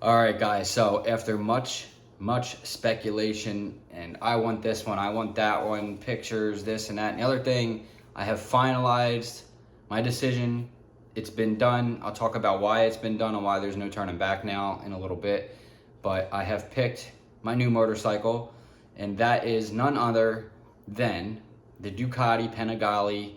All right, guys, so after much speculation, and I want this one, I want that one, pictures, this and that, and the other thing, I have finalized my decision. It's been done. I'll talk about why it's been done and why there's no turning back now in a little bit. But I have picked my new motorcycle, and that is none other than the Ducati Panigale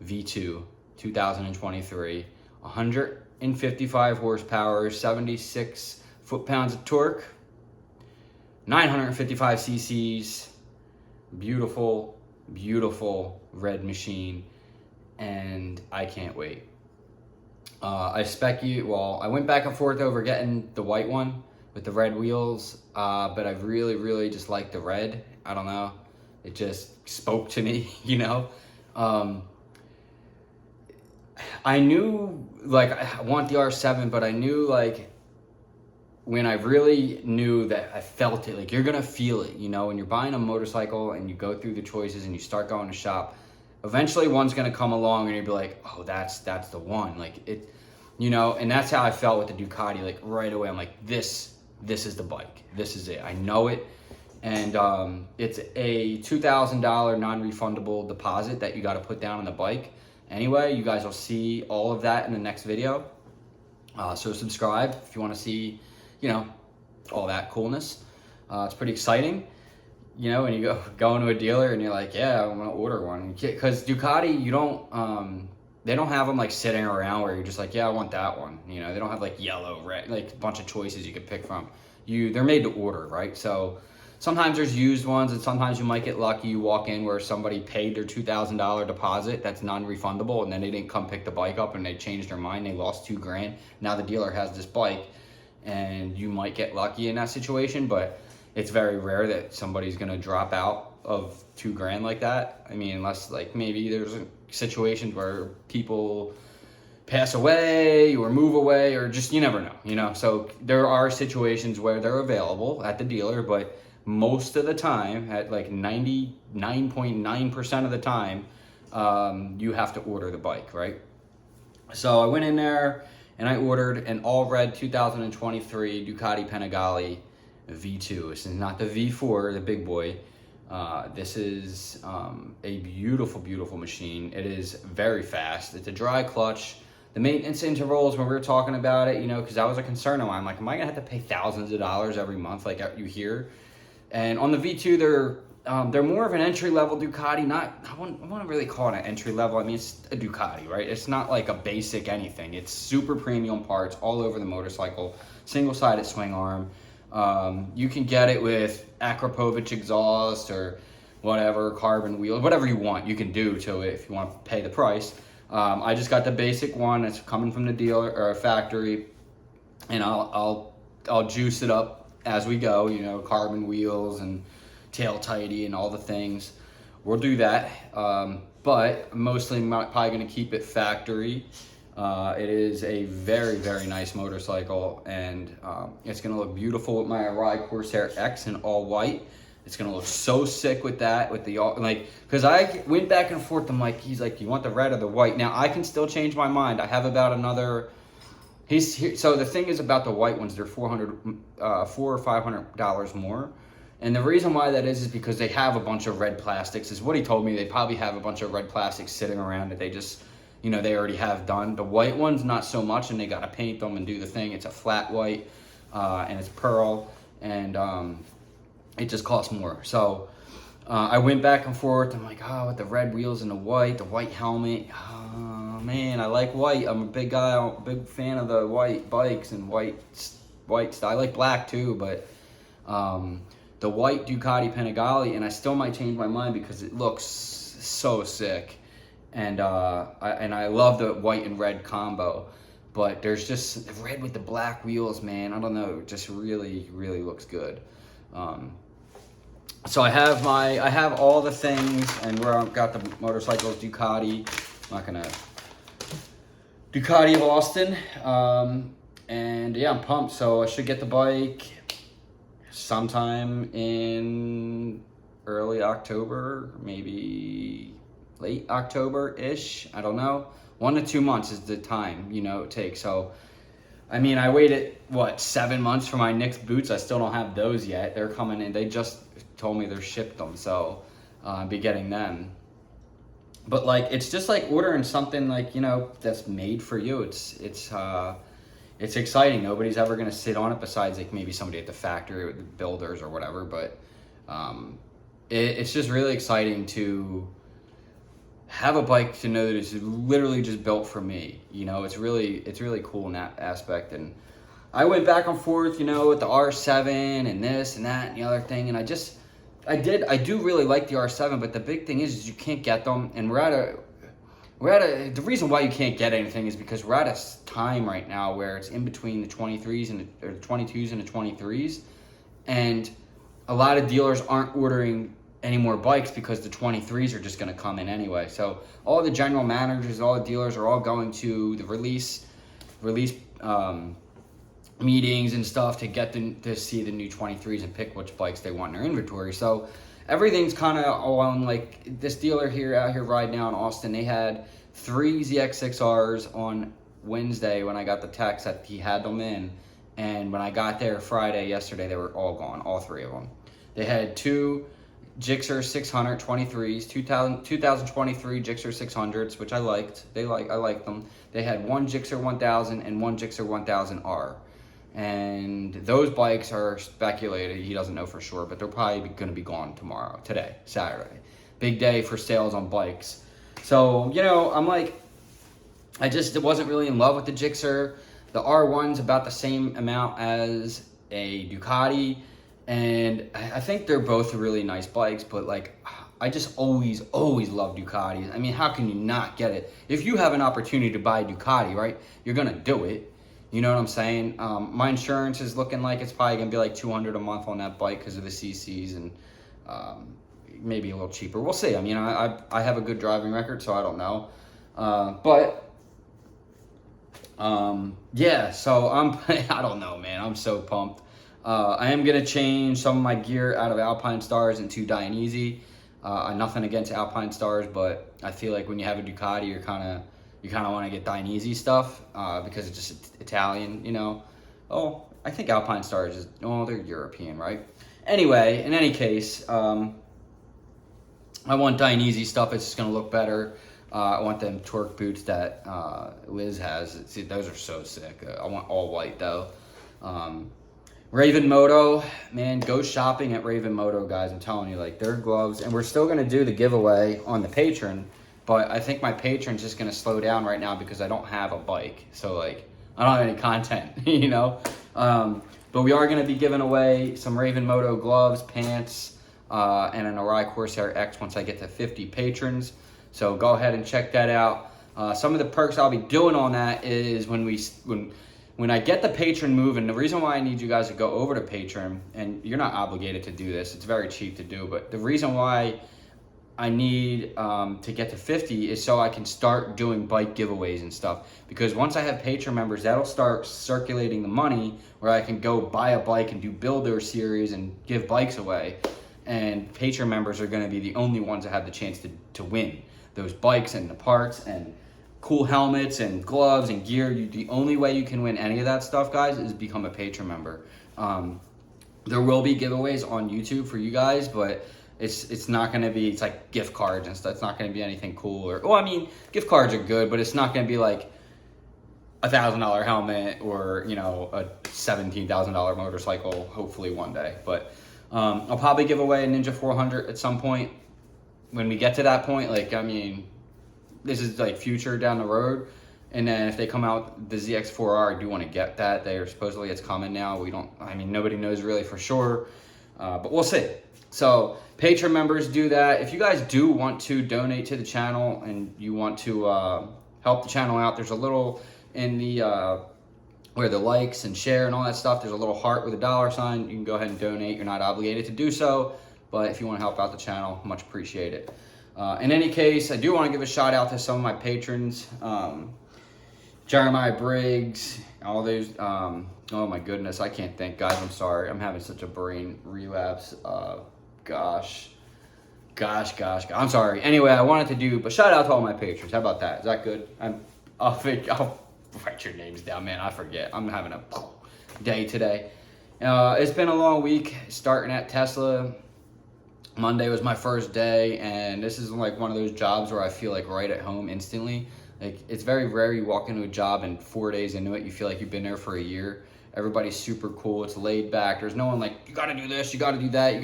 V2 2023, 155 horsepower, 76 foot-pounds of torque, 955 cc's, beautiful, beautiful red machine, and I can't wait. I went back and forth over getting the white one with the red wheels, but I really just like the red. I don't know, it just spoke to me, you know. I knew, like, I want the R7, but I knew, like, when I really knew that I felt it, like, you're gonna feel it, you know, when you're buying a motorcycle and you go through the choices and you start going to shop, eventually one's gonna come along and you'll be like, oh, that's the one, like, it, you know. And that's how I felt with the Ducati. Like, right away, I'm like, this is the bike, this is it, I know it. And it's a $2,000 non-refundable deposit that you got to put down on the bike. Anyway, you guys will see all of that in the next video. So subscribe if you want to see, you know, all that coolness. It's pretty exciting, you know, when you go into a dealer and you're like, yeah, I'm gonna order one. Because Ducati, you don't, they don't have them like sitting around where you're just like, yeah, I want that one. You know, they don't have like yellow, red, like a bunch of choices you could pick from. They're made to order, right? So sometimes there's used ones, and sometimes you might get lucky. You walk in where somebody paid their $2,000 deposit that's non-refundable, and then they didn't come pick the bike up and they changed their mind. They lost $2,000. Now the dealer has this bike, and you might get lucky in that situation, but it's very rare that somebody's gonna drop out of $2,000 like that. I mean, unless like maybe there's situations where people pass away or move away, or just, you never know, you know. So there are situations where they're available at the dealer, but most of the time, at like 99.9% of the time, you have to order the bike, right? So I went in there and I ordered an all red 2023 Ducati Panigale V2. This is not the V4, the big boy. This is a beautiful machine. It is very fast. It's a dry clutch. The maintenance intervals, when we were talking about it, you know, because that was a concern of mine. Like, am I gonna have to pay thousands of dollars every month like you hear? And on the V2, they're more of an entry-level Ducati. I wouldn't really call it an entry-level. I mean, it's a Ducati, right? It's not like a basic anything. It's super premium parts all over the motorcycle, single-sided swing arm. You can get it with Akrapovic exhaust or whatever, carbon wheels, whatever you want, you can do to it if you want to pay the price. I just got the basic one. It's coming from the dealer or factory, and I'll juice it up as we go, you know, carbon wheels and tail tighty and all the things. We'll do that, but mostly I'm probably going to keep it factory. It is a very nice motorcycle, and it's going to look beautiful with my Ride Corsair X in all white. It's going to look so sick with that, with the all, like, because I went back and forth. I'm like, he's like, you want the red or the white? Now I can still change my mind. I have about another. So the thing is about the white ones, they're $400 or $500 more. And the reason why that is because they have a bunch of red plastics, is what he told me. They probably have a bunch of red plastics sitting around that they just, you know, they already have done. The white ones, not so much, and they got to paint them and do the thing. It's a flat white, and it's pearl, and it just costs more. So I went back and forth. I'm like, oh, with the red wheels and the white helmet. Oh, man, I like white. I'm a big guy, I'm a big fan of the white bikes and white style. I like black too, but the white Ducati Panigale, and I still might change my mind because it looks so sick. And I love the white and red combo, but there's just the red with the black wheels, man. I don't know, it just really looks good. So I have all the things, and where I've got the motorcycles, Ducati. I'm not gonna Ducati of Austin, and yeah, I'm pumped. So I should get the bike sometime in early October, maybe late October-ish. I don't know. 1 to 2 months is the time, you know, it takes. So I mean, I waited, what, 7 months for my Knicks boots. I still don't have those yet. They're coming in. They just told me they're shipped them, so I'll be getting them. But like, it's just like ordering something like, you know, that's made for you. It's exciting. Nobody's ever gonna sit on it besides like maybe somebody at the factory or the builders or whatever. But it's just really exciting to have a bike to know that it's literally just built for me. You know, it's really cool in that aspect. And I went back and forth, you know, with the R7 and this and that and the other thing, and I do really like the R7, but the big thing is you can't get them, and the reason why you can't get anything is because we're at a time right now where it's in between the 23s and the 22s and the 23s, and a lot of dealers aren't ordering any more bikes because the 23s are just going to come in anyway. So all the general managers, all the dealers are all going to the release meetings and stuff to get to see the new 23s and pick which bikes they want in their inventory. So everything's kind of on, like, this dealer out here right now in Austin, they had 3 ZX6Rs on Wednesday when I got the text that he had them in, and when I got there yesterday, they were all gone, all 3 of them. They had 2 Gixxer 600 23s, 2023 Gixxer 600s, which I liked. I liked them. They had 1 Gixxer 1000 and 1 Gixxer 1000R. And those bikes are speculated. He doesn't know for sure, but they're probably going to be gone today, Saturday. Big day for sales on bikes. So, you know, I'm like, I just wasn't really in love with the Gixxer. The R1's about the same amount as a Ducati. And I think they're both really nice bikes, but like, I just always love Ducatis. I mean, how can you not get it? If you have an opportunity to buy a Ducati, right, you're gonna do it. You know what I'm saying? My insurance is looking like it's probably gonna be like $200 a month on that bike because of the CCs, and maybe a little cheaper. We'll see. I mean, I have a good driving record, so I don't know. Yeah, so I don't know, man. I'm so pumped. I am going to change some of my gear out of Alpine Stars into Dainese. Nothing against Alpine Stars, but I feel like when you have a Ducati, you kind of want to get Dainese stuff because it's just Italian, you know. Oh, I think Alpine Stars they're European, right? Anyway, in any case, I want Dainese stuff. It's just going to look better. I want them torque boots that Liz has. See, those are so sick. I want all white though. Raven Moto, man, go shopping at Raven Moto, guys. I'm telling you, like, their gloves, and we're still gonna do the giveaway on the Patreon, but I think my Patreon's just gonna slow down right now because I don't have a bike. So like, I don't have any content, you know? But we are gonna be giving away some Raven Moto gloves, pants, and an Arai Corsair X once I get to 50 patrons. So go ahead and check that out. Some of the perks I'll be doing on that is when I get the Patreon moving, the reason why I need you guys to go over to Patreon, and you're not obligated to do this, it's very cheap to do, but the reason why I need to get to 50 is so I can start doing bike giveaways and stuff. Because once I have Patreon members, that'll start circulating the money where I can go buy a bike and do builder series and give bikes away. And Patreon members are going to be the only ones that have the chance to win those bikes and the parts and cool helmets and gloves and gear. The only way you can win any of that stuff, guys, is become a Patreon member. There will be giveaways on YouTube for you guys, but it's not going to be, it's like gift cards and stuff. It's not going to be anything cool. I mean, gift cards are good, but it's not going to be like $1,000 helmet or, you know, a $17,000 motorcycle, hopefully one day. But I'll probably give away a Ninja400 at some point. When we get to that point, like, I mean, this is like future down the road. And then if they come out the ZX4R, I do want to get that. Supposedly it's coming now. Nobody knows really for sure, but we'll see. So Patreon members do that. If you guys do want to donate to the channel and you want to help the channel out, there's a little in the where the likes and share and all that stuff, there's a little heart with a $sign. You can go ahead and donate. You're not obligated to do so, but if you want to help out the channel, much appreciated. In any case, I do want to give a shout out to some of my patrons. Jeremiah Briggs, all those, oh my goodness, I can't think, guys, I'm sorry. I'm having such a brain relapse. Gosh, I'm sorry. Anyway, I wanted to do, but shout out to all my patrons. How about that? Is that good? I'll write your names down, man. I forget. I'm having a day today. It's been a long week starting at Tesla. Monday was my first day, and this is like one of those jobs where I feel like right at home instantly. Like, it's very rare you walk into a job and 4 days into it, you feel like you've been there for a year. Everybody's super cool. It's laid back. There's no one like, you got to do this, you got to do that.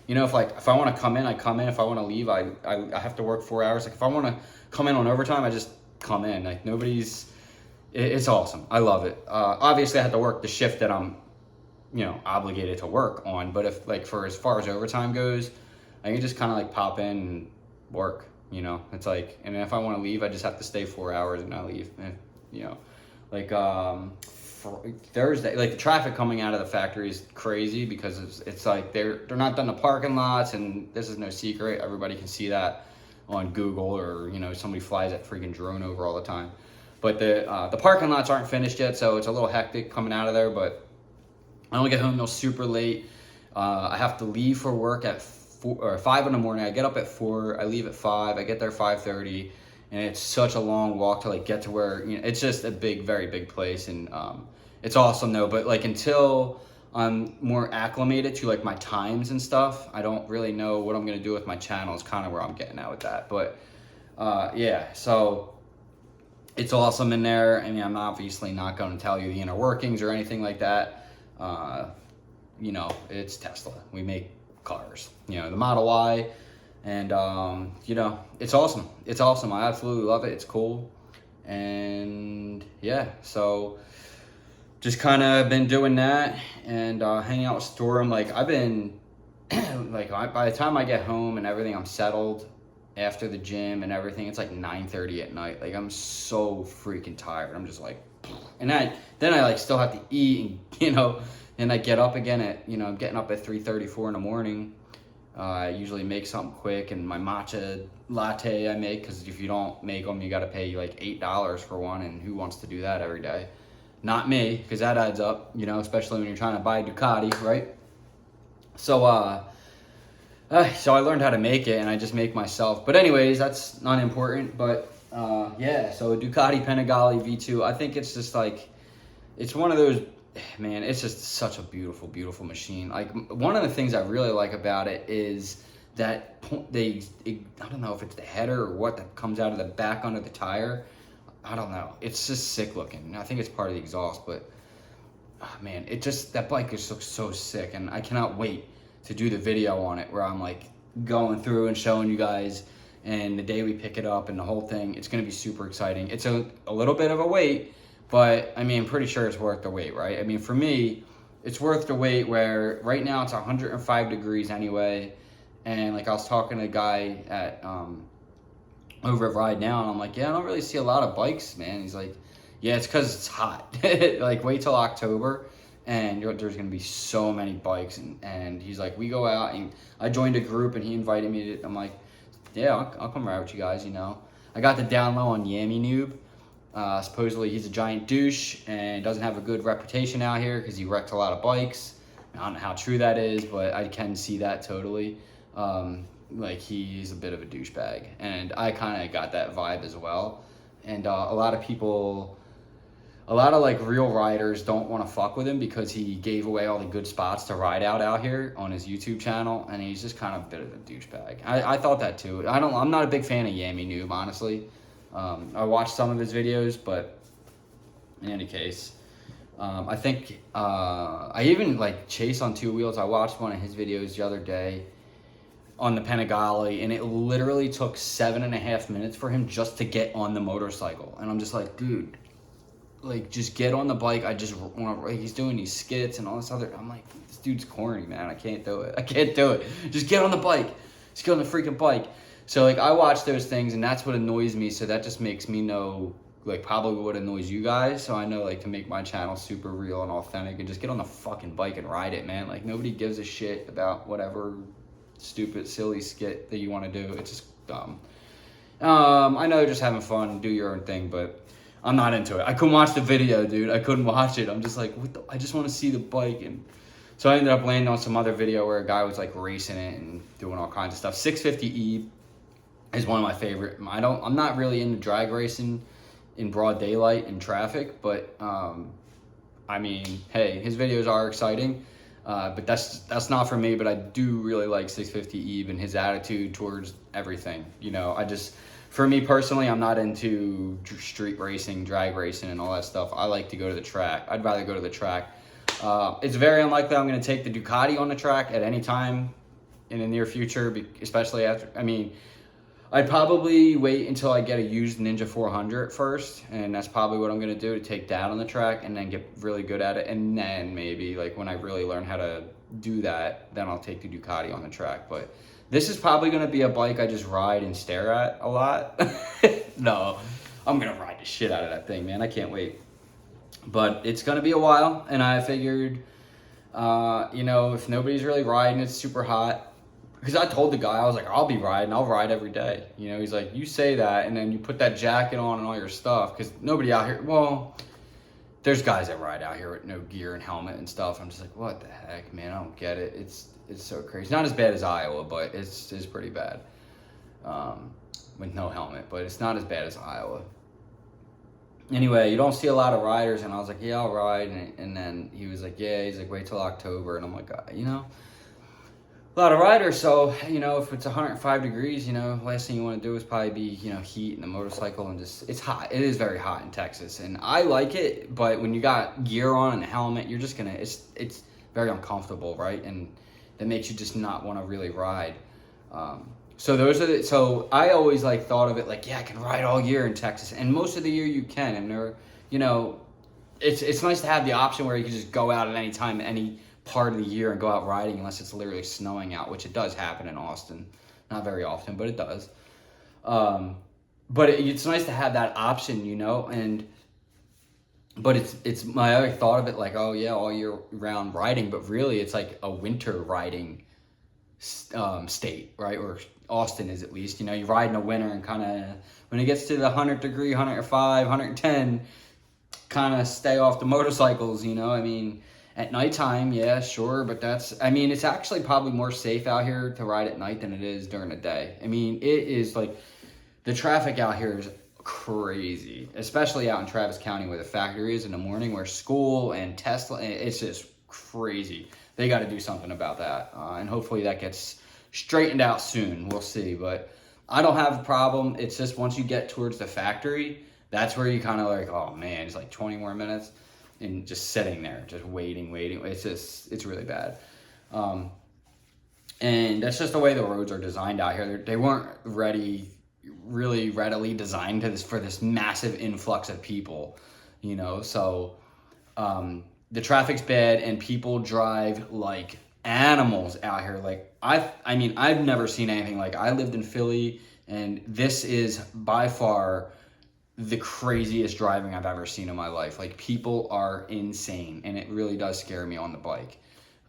If I want to come in, I come in. If I want to leave, I have to work 4 hours. Like, if I want to come in on overtime, I just come in. Like, it's awesome. I love it. Obviously, I have to work the shift that I'm, obligated to work on. But if, like, for as far as overtime goes, I can just kind of like pop in and work, it's like, and if I want to leave, I just have to stay 4 hours and I leave, and, for Thursday, like the traffic coming out of the factory is crazy because it's like they're not done the parking lots, and this is no secret. Everybody can see that on Google, or, somebody flies that freaking drone over all the time. But the parking lots aren't finished yet, so it's a little hectic coming out of there, but I don't get home till super late. I have to leave for work at 5 in the morning. I get up at 4, I leave at 5, I get there 5:30, and it's such a long walk to like get to where, it's just a very big place, and it's awesome though. But like, until I'm more acclimated to like my times and stuff, I don't really know what I'm gonna do with my channel. Is kind of where I'm getting at with that. But yeah, so it's awesome in there. I mean, I'm obviously not going to tell you the inner workings or anything like that. It's Tesla. We make cars, the Model Y, and it's awesome. It's awesome. I absolutely love it. It's cool. And yeah, so just kind of been doing that and hanging out with Storm. Like, I've been like, by the time I get home and everything, I'm settled after the gym and everything. It's like 9:30 at night. Like, I'm so freaking tired. I'm just like, and then I like still have to eat, and and I get up again at, I'm getting up at 3:34 in the morning. I usually make something quick, and my matcha latte I make, because if you don't make them, you got to pay like $8 for one, and who wants to do that every day? Not me, because that adds up, especially when you're trying to buy a Ducati, right? So, so I learned how to make it, and I just make myself. But anyways, that's not important. But yeah, so a Ducati Panigale V2, I think it's just like, it's one of those, man, it's just such a beautiful machine. Like, one of the things I really like about it is that I don't know if it's the header or what that comes out of the back under the tire. I don't know. It's just sick looking. I think it's part of the exhaust, but man, that bike just looks so sick, and I cannot wait to do the video on it where I'm like going through and showing you guys, and the day we pick it up and the whole thing. It's going to be super exciting. It's a little bit of a wait, but I mean, pretty sure it's worth the wait, right? I mean, for me, it's worth the wait, where right now it's 105 degrees anyway. And like, I was talking to a guy at over at Ride Now, and I'm like, yeah, I don't really see a lot of bikes, man. He's like, yeah, it's because it's hot. Like, wait till October, and there's gonna be so many bikes. And he's like, we go out, and I joined a group, and he invited me to. I'm like, yeah, I'll come ride with you guys. I got the down low on Yaminoob. Supposedly he's a giant douche and doesn't have a good reputation out here because he wrecked a lot of bikes. I don't know how true that is, but I can see that totally. Like, he's a bit of a douchebag, and I kind of got that vibe as well. And a lot of like real riders don't want to fuck with him because he gave away all the good spots to ride out here on his YouTube channel, and he's just kind of a bit of a douchebag. I thought that too. I'm not a big fan of Yaminoob, honestly. I watched some of his videos, but in any case, I think I even like Chase on Two Wheels. I watched one of his videos the other day on the Penigale, and it literally took 7.5 minutes for him just to get on the motorcycle. And I'm just like, dude, like, just get on the bike. I just want to, he's doing these skits and all this other, I'm like, this dude's corny, man. I can't do it. Just get on the bike. Just get on the freaking bike. So like, I watch those things, and that's what annoys me. So that just makes me know, like, probably what annoys you guys. So I know, like, to make my channel super real and authentic, and just get on the fucking bike and ride it, man. Like, nobody gives a shit about whatever stupid, silly skit that you want to do. It's just dumb. I know you're just having fun and do your own thing, but I'm not into it. I couldn't watch the video, dude. I couldn't watch it. I'm just like, I just want to see the bike. And so I ended up landing on some other video where a guy was like racing it and doing all kinds of stuff. 650E is one of my favorite. I'm not really into drag racing. in broad daylight in traffic, but I mean, hey, his videos are exciting, but that's not for me. But I do really like 650 Eve and his attitude towards everything. You know, for me personally, I'm not into street racing, drag racing, and all that stuff. I like to go to the track. I'd rather go to the track. It's very unlikely I'm going to take the Ducati on the track at any time in the near future, especially after, I mean, I'd probably wait until I get a used Ninja400 first, and that's probably what I'm going to do, to take that on the track and then get really good at it, and then maybe, like, when I really learn how to do that, then I'll take the Ducati on the track. But this is probably going to be a bike I just ride and stare at a lot. No, I'm going to ride the shit out of that thing, man. I can't wait. But it's going to be a while, and I figured, you know, if nobody's really riding, it's super hot. Because I told the guy, I was like, I'll be riding. I'll ride every day. You know, he's like, you say that, and then you put that jacket on and all your stuff. Because nobody out here, well, there's guys that ride out here with no gear and helmet and stuff. I'm just like, what the heck, man? I don't get it. It's so crazy. Not as bad as Iowa, but it's pretty bad with no helmet. But it's not as bad as Iowa. Anyway, you don't see a lot of riders, and I was like, yeah, I'll ride. And then he was like, yeah, he's like, wait till October. And I'm like, you know, a lot of riders. So, you know, if it's 105 degrees, you know, last thing you want to do is probably be, you know, heat in the motorcycle, and just, it's hot. It is very hot in Texas, and I like it, but when you got gear on and a helmet, you're just gonna, it's very uncomfortable, right? And that makes you just not want to really ride. So so I always like thought of it like, yeah, I can ride all year in Texas, and most of the year you can, and there, you know, it's nice to have the option where you can just go out at any time, any part of the year, and go out riding, unless it's literally snowing out, which it does happen in Austin. Not very often, but it does. But it's nice to have that option, you know, but it's my other thought of it like, oh yeah, all year round riding, but really it's like a winter riding state, right? Or Austin is, at least, you know, you ride in the winter, and kind of when it gets to the 100 degree, 105, 110, kind of stay off the motorcycles, you know. I mean, at nighttime, yeah, sure, but I mean, it's actually probably more safe out here to ride at night than it is during the day. I mean, it is like, the traffic out here is crazy, especially out in Travis County where the factory is in the morning, where school and Tesla, it's just crazy. They got to do something about that, and hopefully that gets straightened out soon. We'll see, but I don't have a problem. It's just once you get towards the factory, that's where you kind of like, oh man, it's like 20 more minutes. And just sitting there, just waiting. It's really bad. And that's just the way the roads are designed out here. They weren't really readily designed for this massive influx of people, you know. So the traffic's bad, and people drive like animals out here. Like, I mean, I've never seen anything like, I lived in Philly, and this is by far the craziest driving I've ever seen in my life. Like, people are insane, and it really does scare me on the bike.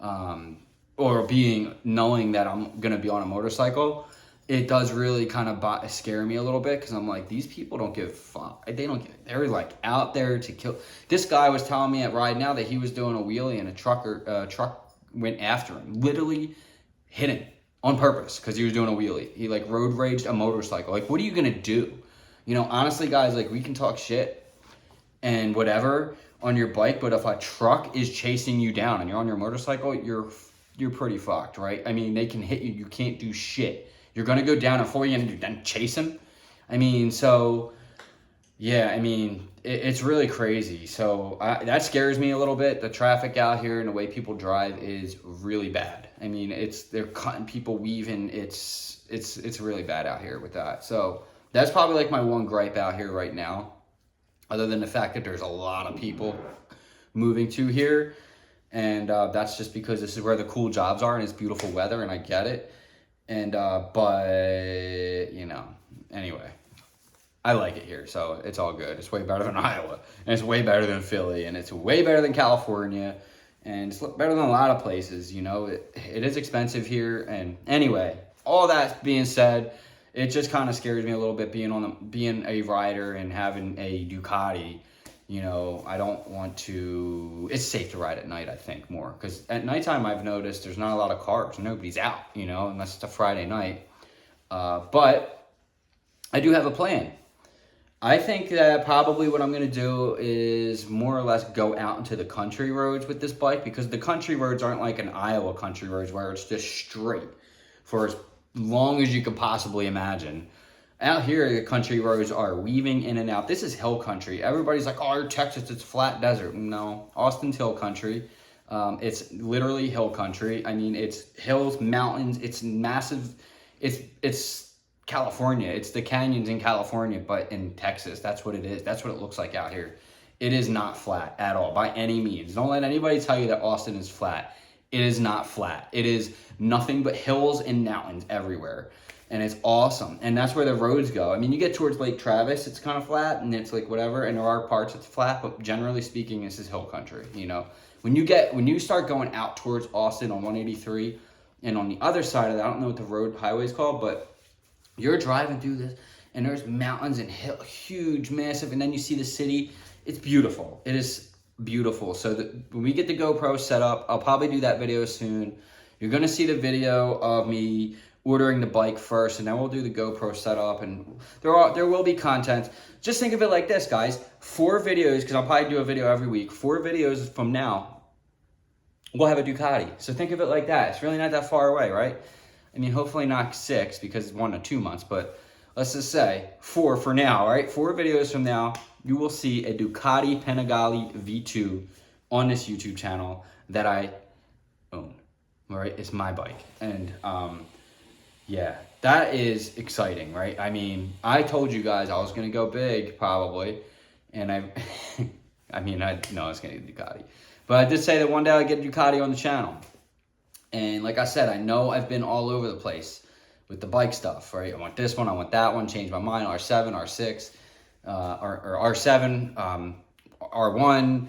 Or knowing that I'm gonna be on a motorcycle, it does really kind of scare me a little bit, because I'm like, these people don't give a fuck. They're like out there to kill. This guy was telling me at Ride Now that he was doing a wheelie, and a truck went after him, literally hit him on purpose because he was doing a wheelie. He like road raged a motorcycle. Like, what are you gonna do? You know, honestly, guys, like, we can talk shit and whatever on your bike, but if a truck is chasing you down and you're on your motorcycle, you're pretty fucked, right? I mean, they can hit you. You can't do shit. You're going to go down, and before you can then chase him. I mean, so, yeah, I mean, it's really crazy. So that scares me a little bit. The traffic out here and the way people drive is really bad. I mean, they're cutting people, weaving. It's really bad out here with that. So that's probably like my one gripe out here right now, other than the fact that there's a lot of people moving to here. And that's just because this is where the cool jobs are, and it's beautiful weather, and I get it. And, but, you know, anyway, I like it here, so it's all good. It's way better than Iowa, and it's way better than Philly, and it's way better than California, and it's better than a lot of places, you know. It is expensive here, and anyway, all that being said, it just kind of scares me a little bit being a rider and having a Ducati. You know, I don't want to. It's safe to ride at night, I think, more, because at nighttime I've noticed there's not a lot of cars. Nobody's out, you know, unless it's a Friday night. But I do have a plan. I think that probably what I'm going to do is more or less go out into the country roads with this bike, because the country roads aren't like an Iowa country roads where it's just straight for as long as you could possibly imagine. Out here, the country roads are weaving in and out. This is hill country. Everybody's like, oh, you're Texas, it's flat desert. No, Austin's hill country. It's literally hill country. I mean, it's hills, mountains, it's massive. It's California. It's the canyons in California, but in Texas. That's what it is. That's what it looks like out here. It is not flat at all, by any means. Don't let anybody tell you that Austin is flat. It is not flat. It is nothing but hills and mountains everywhere. And it's awesome. And that's where the roads go. I mean, you get towards Lake Travis, it's kind of flat, and it's like whatever, and there are parts it's flat, but generally speaking, this is hill country, you know. When you start going out towards Austin on 183, and on the other side of that, I don't know what the road highway is called, but you're driving through this, and there's mountains and hill, huge, massive, and then you see the city. It's beautiful. It is beautiful. So when we get the GoPro set up, I'll probably do that video soon. You're going to see the video of me ordering the bike first, and then we'll do the GoPro setup, and there will be content. Just think of it like this, guys. 4 videos, because I'll probably do a video every week. 4 videos from now, we'll have a Ducati. So think of it like that. It's really not that far away, right? I mean, hopefully not 6, because it's 1 to 2 months, but let's just say 4 for now, right? 4 videos from now, you will see a Ducati Panigale V2 on this YouTube channel that I own, all right? It's my bike, and yeah, that is exciting, right? I mean, I told you guys I was going to go big, probably, and I know I was going to get a Ducati. But I did say that one day I'd get a Ducati on the channel. And like I said, I know I've been all over the place with the bike stuff, right? I want this one, I want that one, changed my mind, R7, R6, or R7, R1,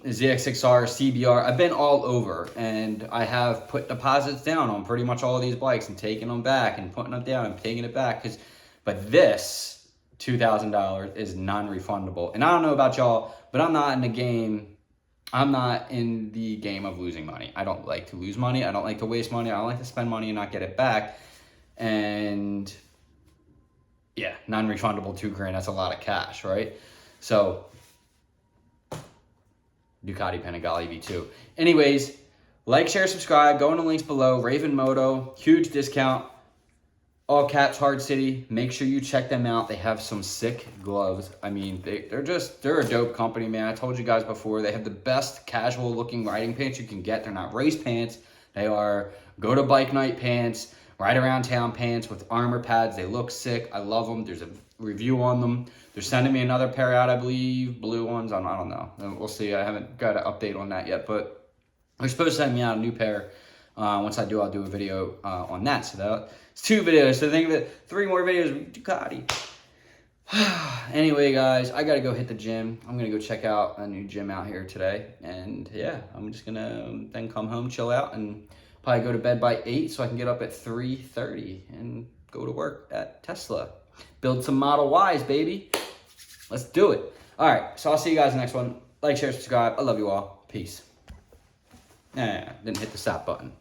ZX6R, CBR. I've been all over, and I have put deposits down on pretty much all of these bikes and taking them back and putting them down and taking it back. But this $2,000 is non-refundable. And I don't know about y'all, but I'm not in the game. I'm not in the game of losing money. I don't like to lose money. I don't like to waste money. I don't like to spend money and not get it back. And yeah, non-refundable $2,000. That's a lot of cash, right? So Ducati Panigale V2. Anyways, like, share, subscribe. Go in the links below. Raven Moto, huge discount. All caps, Hardcity. Make sure you check them out. They have some sick gloves. I mean, they're a dope company, man. I told you guys before, they have the best casual looking riding pants you can get. They're not race pants. They are go to bike night pants, ride around town pants with armor pads. They look sick. I love them. There's a review on them. They're sending me another pair out, I believe, blue ones. I don't know. We'll see. I haven't got an update on that yet, but they're supposed to send me out a new pair. Once I do, I'll do a video on that. So that's 2 videos. So think of it, 3 more videos with Ducati. Anyway, guys, I gotta go hit the gym. I'm gonna go check out a new gym out here today, and yeah, I'm just gonna then come home, chill out, and probably go to bed by 8 so I can get up at 3:30 and go to work at Tesla. Build some Model Ys, baby. Let's do it. All right, so I'll see you guys in the next one. Like, share, subscribe. I love you all. Peace. Didn't hit the stop button.